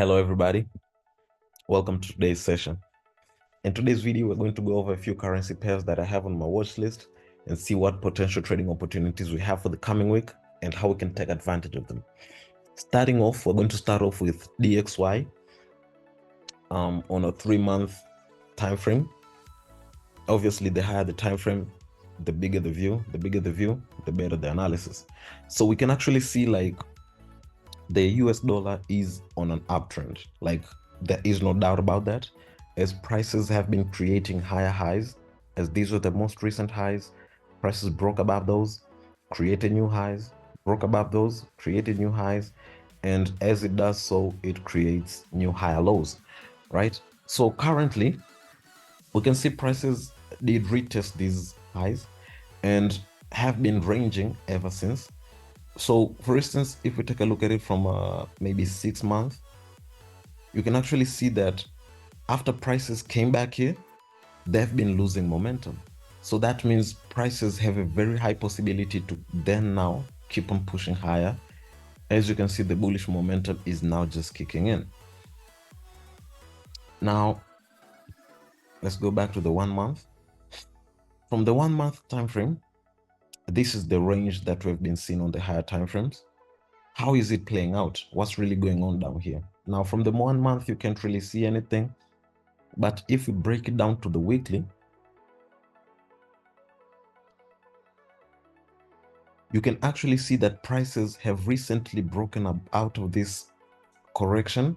Hello everybody, welcome to today's session. In today's video, we're going to go over a few currency pairs that I have on my watch list and see what potential trading opportunities we have for the coming week and how we can take advantage of them. Starting off, we're going to start off with DXY on a 3-month time frame. Obviously, the higher the time frame, the bigger the view, the better the analysis. So we can actually see like the US dollar is on an uptrend. Like there is no doubt about that, as prices have been creating higher highs, as these were the most recent highs. Prices broke above those, created new highs, broke above those, created new highs, and as it does so, it creates new higher lows, right? So currently, we can see prices did retest these highs and have been ranging ever since. So for instance, if we take a look at it from maybe 6 months, you can actually see that after prices came back here, they've been losing momentum. So that means prices have a very high possibility to then now keep on pushing higher. As you can see, the bullish momentum is now just kicking in. Now, let's go back to the 1 month. From the 1 month time frame, this is the range that we've been seeing on the higher time frames. How is it playing out? What's really going on down here? Now, from the 1 month, you can't really see anything. But if we break it down to the weekly, you can actually see that prices have recently broken up out of this correction,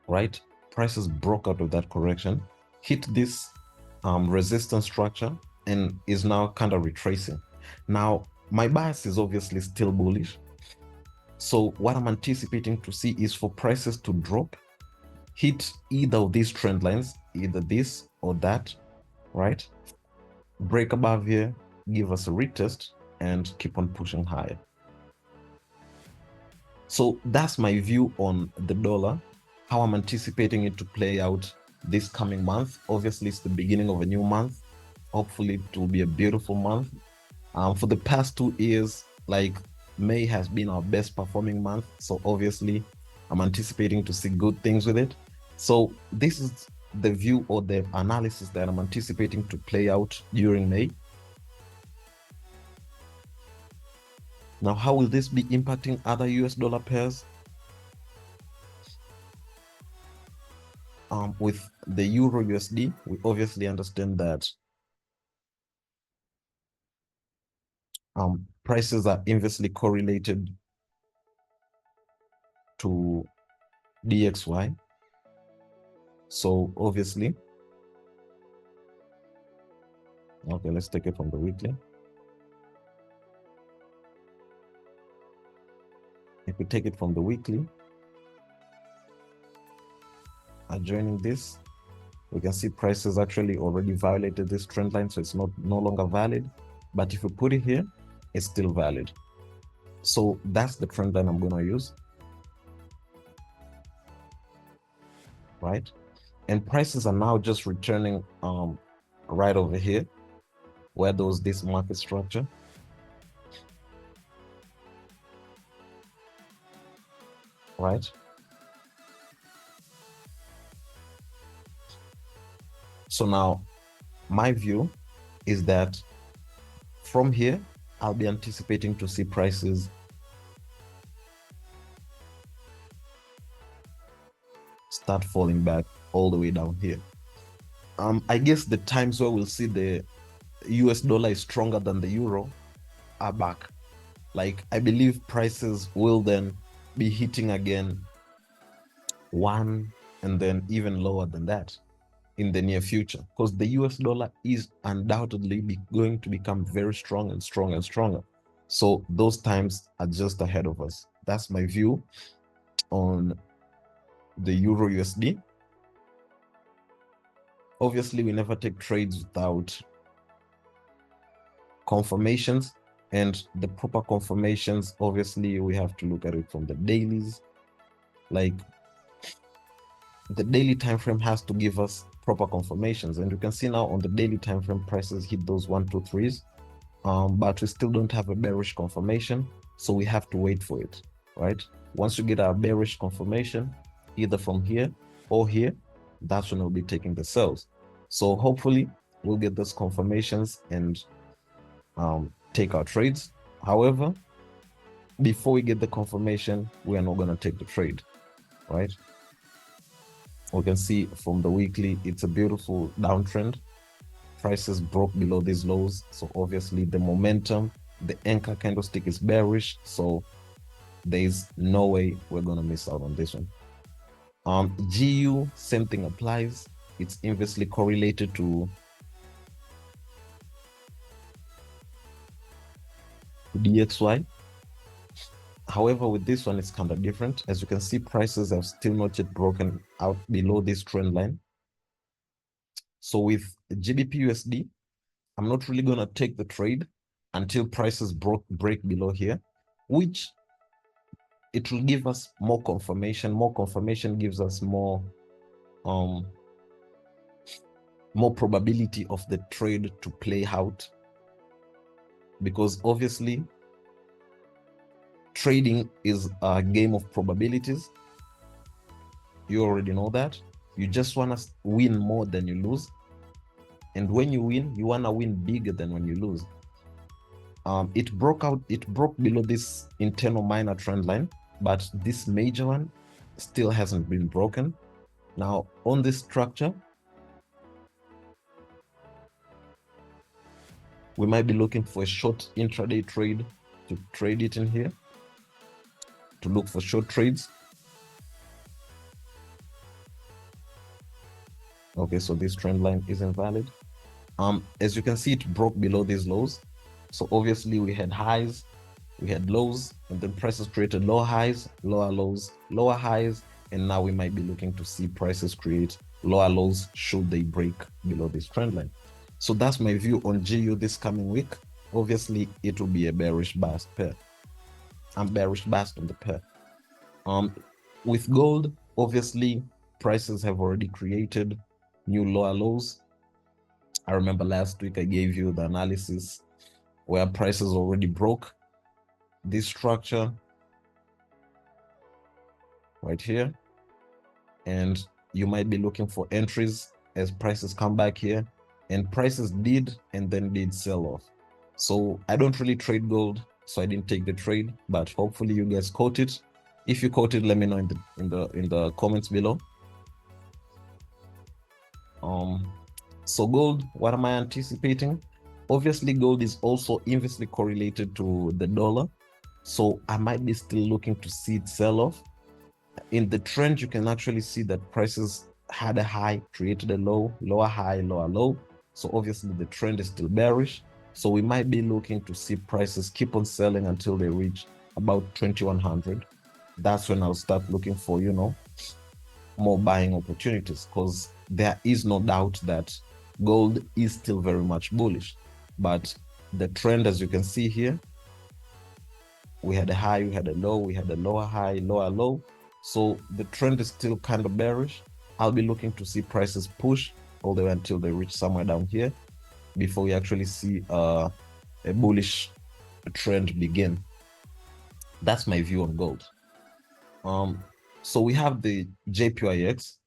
right? Prices broke out of that correction, hit this resistance structure, and is now kind of retracing. Now, my bias is obviously still bullish. So what I'm anticipating to see is for prices to drop, hit either of these trend lines, either this or that, right? Break above here, give us a retest, and keep on pushing higher. So that's my view on the dollar, how I'm anticipating it to play out this coming month. Obviously, it's the beginning of a new month. Hopefully, it will be a beautiful month. For the past 2 years, like May has been our best performing month. So obviously, I'm anticipating to see good things with it. So this is the view or the analysis that I'm anticipating to play out during May. Now, how will this be impacting other US dollar pairs? With the EURUSD, we obviously understand that prices are inversely correlated to DXY. So obviously, okay, let's take it from the weekly. If we take it from the weekly, adjoining this, we can see prices actually already violated this trend line, so it's no longer valid. But if we put it here, it's still valid. So that's the trend line I'm going to use, right? And prices are now just returning right over here, where there was this market structure. Right? So now my view is that from here, I'll be anticipating to see prices start falling back all the way down here. I guess the times where we'll see the US dollar is stronger than the euro are back. Like, I believe prices will then be hitting again 1 and then even lower than that in the near future, because the US dollar is undoubtedly going to become very strong and stronger and stronger. So those times are just ahead of us. That's my view on the EURUSD. Obviously, we never take trades without confirmations, and the proper confirmations, obviously, we have to look at it from the dailies. Like, the daily time frame has to give us proper confirmations, and you can see now on the daily time frame prices hit those 1, 2, 3s, but we still don't have a bearish confirmation, so we have to wait for it, right? Once you get our bearish confirmation, either from here or here, that's when we'll be taking the sells. So hopefully we'll get those confirmations and take our trades. However, before we get the confirmation, we are not going to take the trade, right? We can see from the weekly, it's a beautiful downtrend. Prices broke below these lows. So obviously the momentum, the anchor candlestick is bearish. So there's no way we're going to miss out on this one. GU, same thing applies. It's inversely correlated to DXY. However, with this one, it's kind of different. As you can see, prices have still not yet broken out below this trend line. So with GBP USD, I'm not really going to take the trade until prices break below here, which it will give us more confirmation. More confirmation gives us more probability of the trade to play out, because obviously trading is a game of probabilities. You already know that. You just want to win more than you lose, and when you win, you want to win bigger than when you lose. It broke below this internal minor trend line, but this major one still hasn't been broken. Now on this structure, we might be looking for a short intraday trade to trade it in here, to look for short trades. Okay, so this trend line isn't valid. As you can see, it broke below these lows. So obviously we had highs, we had lows, and then prices created lower highs, lower lows, lower highs, and now we might be looking to see prices create lower lows should they break below this trend line. So that's my view on GU this coming week. Obviously, it will be a bearish bust pair. I'm bearish bust on the pair. With gold, obviously, prices have already created new lower lows. I remember last week I gave you the analysis where prices already broke this structure right here, and you might be looking for entries as prices come back here, and prices did and then did sell off. So I don't really trade gold, so I didn't take the trade, but hopefully you guys caught it. If you caught it, let me know in the comments below. So gold, what am I anticipating? Obviously gold is also inversely correlated to the dollar, so I might be still looking to see it sell off. In the trend, you can actually see that prices had a high, created a low, lower high, lower low. So obviously the trend is still bearish. So we might be looking to see prices keep on selling until they reach about 2100. That's when I'll start looking for, more buying opportunities, because there is no doubt that gold is still very much bullish. But the trend, as you can see here, we had a high, we had a low, we had a lower high, lower low. So the trend is still kind of bearish. I'll be looking to see prices push all the way until they reach somewhere down here before we actually see a bullish trend begin. That's my view on gold. So we have the JPYX.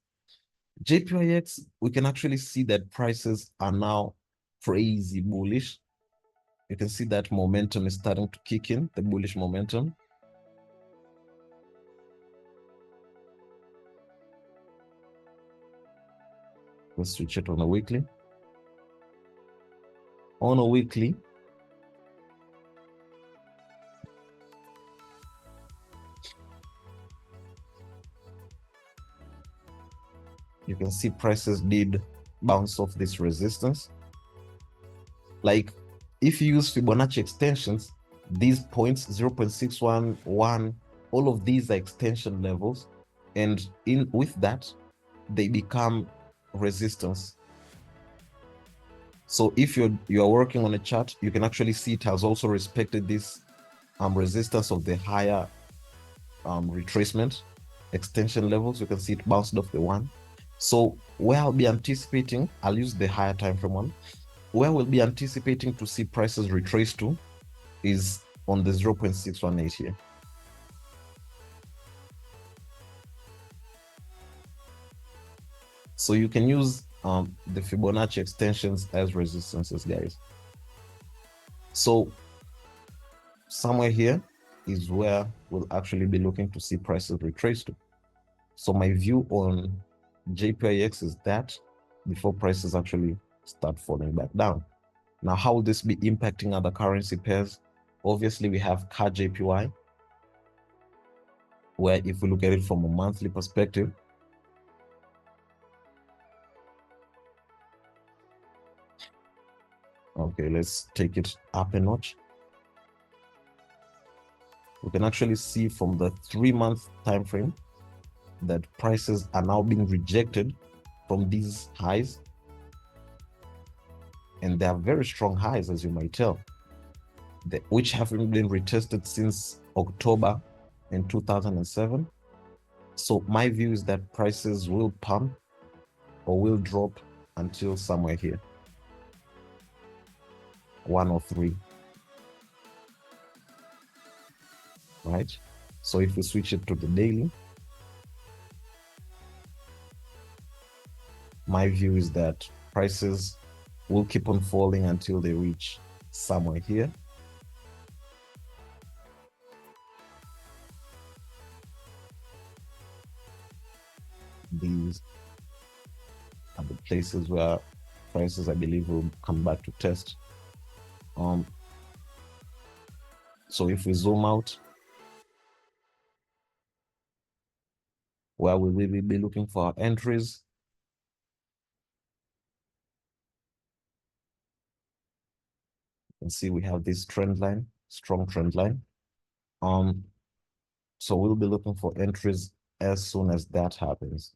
JPYX, we can actually see that prices are now crazy bullish. You can see that momentum is starting to kick in, the bullish momentum. Let's switch it on a weekly. On a weekly, you can see prices did bounce off this resistance. Like if you use Fibonacci extensions, these points 0.611, all of these are extension levels, and with that they become resistance. So if you are working on a chart, you can actually see it has also respected this resistance of the higher retracement extension levels. You can see it bounced off the one. So where I'll be anticipating, I'll use the higher time frame one, where we'll be anticipating to see prices retrace to is on the 0.618 here. So you can use the Fibonacci extensions as resistances, guys. So somewhere here is where we'll actually be looking to see prices retrace to. So my view on JPYX is that before prices actually start falling back down. Now, how will this be impacting other currency pairs? Obviously, we have CAD JPY, where if we look at it from a monthly perspective, okay, let's take it up a notch. We can actually see from the 3-month time frame that prices are now being rejected from these highs, and they are very strong highs, as you might tell, which haven't been retested since October in 2007. So my view is that prices will pump or will drop until somewhere here, 103, right? So if we switch it to the daily, my view is that prices will keep on falling until they reach somewhere here. These are the places where prices, I believe, will come back to test. So if we zoom out, where we will be looking for our entries, you can see we have this trend line, strong trend line. So we'll be looking for entries as soon as that happens,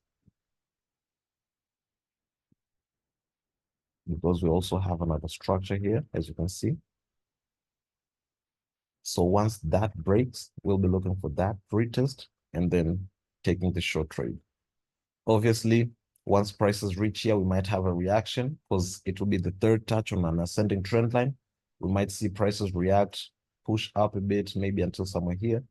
because we also have another structure here, as you can see. So once that breaks, we'll be looking for that retest and then taking the short trade. Obviously, once prices reach here, we might have a reaction because it will be the third touch on an ascending trend line. We might see prices react, push up a bit, maybe until somewhere here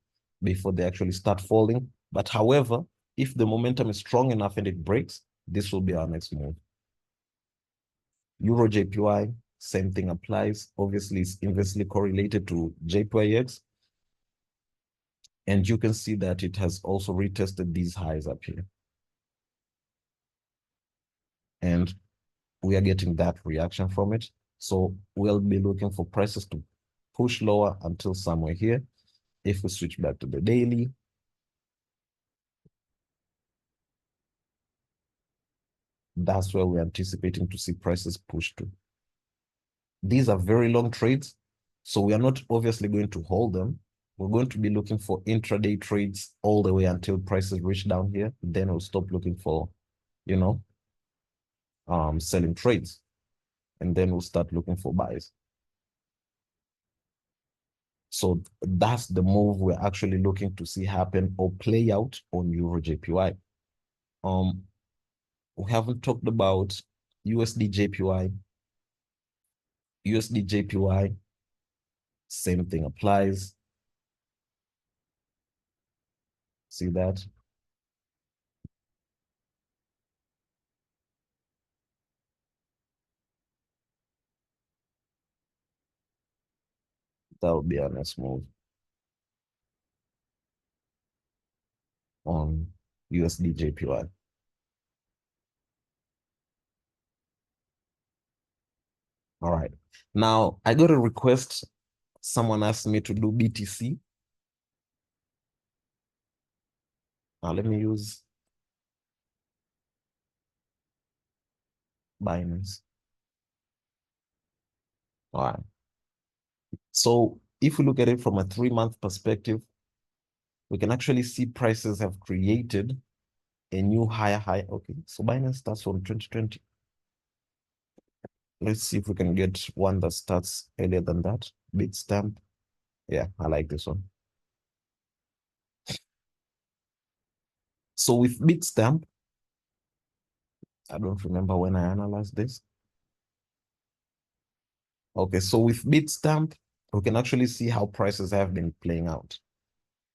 before they actually start falling. But however, if the momentum is strong enough and it breaks, this will be our next move. EURJPY, same thing applies. Obviously, it's inversely correlated to JPYX. And you can see that it has also retested these highs up here. And we are getting that reaction from it. So we'll be looking for prices to push lower until somewhere here. If we switch back to the daily, that's where we're anticipating to see prices push to. These are very long trades, so we are not obviously going to hold them. We're going to be looking for intraday trades all the way until prices reach down here. Then we'll stop looking for, selling trades. And then we'll start looking for buys. So that's the move we're actually looking to see happen or play out on EURJPY. We haven't talked about USD JPY, same thing applies. See that? That would be our next move on USD JPY. All right. Now, I got a request. Someone asked me to do BTC. Now, let me use Binance. All right. So if we look at it from a 3-month perspective, we can actually see prices have created a new higher high. Okay, so Binance starts from 2020. Let's see if we can get one that starts earlier than that. Bitstamp. Yeah, I like this one. So with Bitstamp, I don't remember when I analyzed this. Okay, so with Bitstamp, we can actually see how prices have been playing out.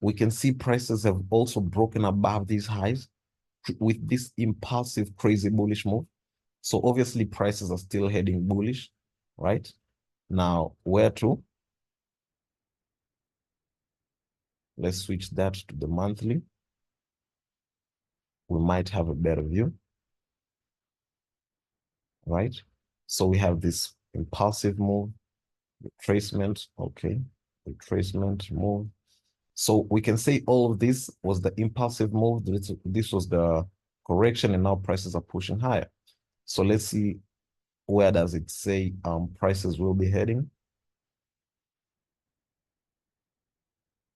We can see prices have also broken above these highs. with this impulsive, crazy bullish move. So obviously prices are still heading bullish, right? Now, where to? Let's switch that to the monthly. We might have a better view, right? So we have this impulsive move, retracement, okay, retracement move. So we can say all of this was the impulsive move. This was the correction, and now prices are pushing higher. So let's see, where does it say prices will be heading?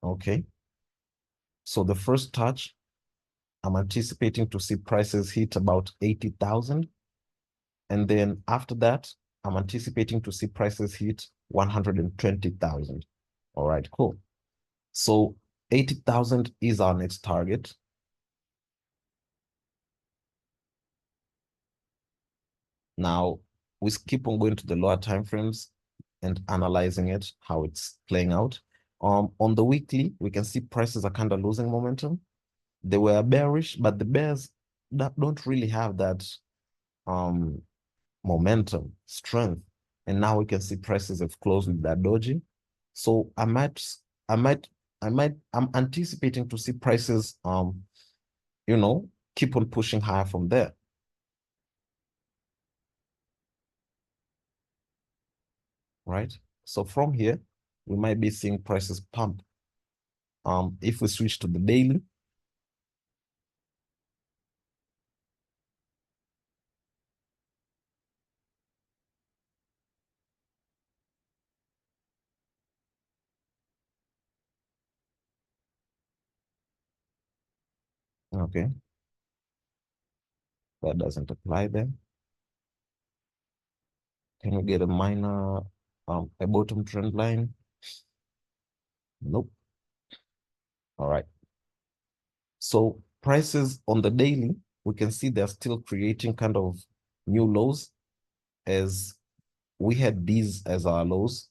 Okay. So the first touch, I'm anticipating to see prices hit about 80,000. And then after that, I'm anticipating to see prices hit 120,000. All right, cool. So 80,000 is our next target. Now, we keep on going to the lower time frames and analyzing it, how it's playing out. On the weekly, we can see prices are kind of losing momentum. They were bearish, but the bears don't really have that momentum, strength. And now we can see prices have closed with that doji. So I'm anticipating to see prices, keep on pushing higher from there. Right? So from here, we might be seeing prices pump. If we switch to the daily, okay, that doesn't apply there. Can we get a minor, a bottom trend line? Nope. All right. So prices on the daily, we can see they're still creating kind of new lows, as we had these as our lows.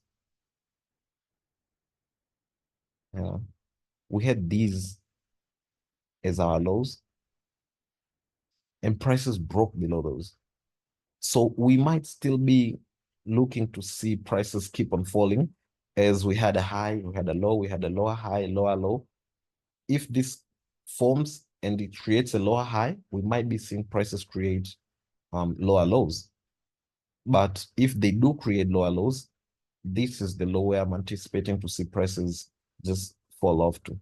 Yeah. We had these as our lows, and prices broke below those. So we might still be looking to see prices keep on falling, as we had a high, we had a low, we had a lower high, lower low. If this forms and it creates a lower high, we might be seeing prices create lower lows. But if they do create lower lows, this is the low where I'm anticipating to see prices just fall off to.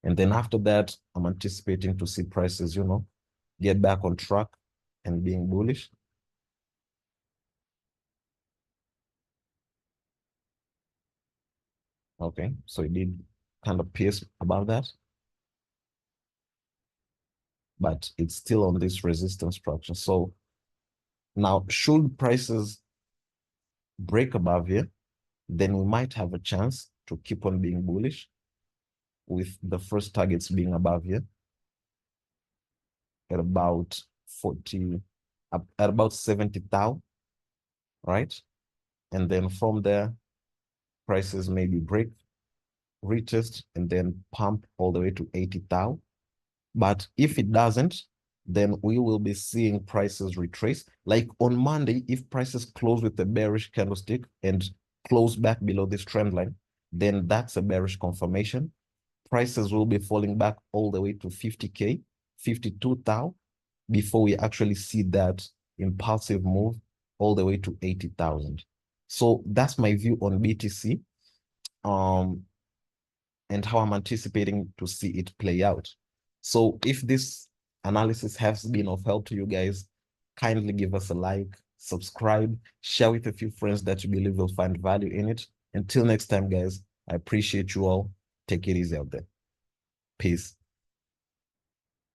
And then after that, I'm anticipating to see prices, get back on track and being bullish. Okay, so it did kind of pierce above that, but it's still on this resistance structure. So now, should prices break above here, then we might have a chance to keep on being bullish, with the first targets being above here at about 40, at about 70 thou, right? And then from there, prices maybe break, retest, and then pump all the way to 80 thou. But if it doesn't, then we will be seeing prices retrace. Like on Monday, if prices close with a bearish candlestick and close back below this trend line, then that's a bearish confirmation. Prices will be falling back all the way to 50K, 52 thou, before we actually see that impulsive move all the way to 80,000. So that's my view on BTC, and how I'm anticipating to see it play out. So if this analysis has been of help to you guys, kindly give us a like, subscribe, share with a few friends that you believe will find value in it. Until next time, guys, I appreciate you all. Take it easy out there. Peace.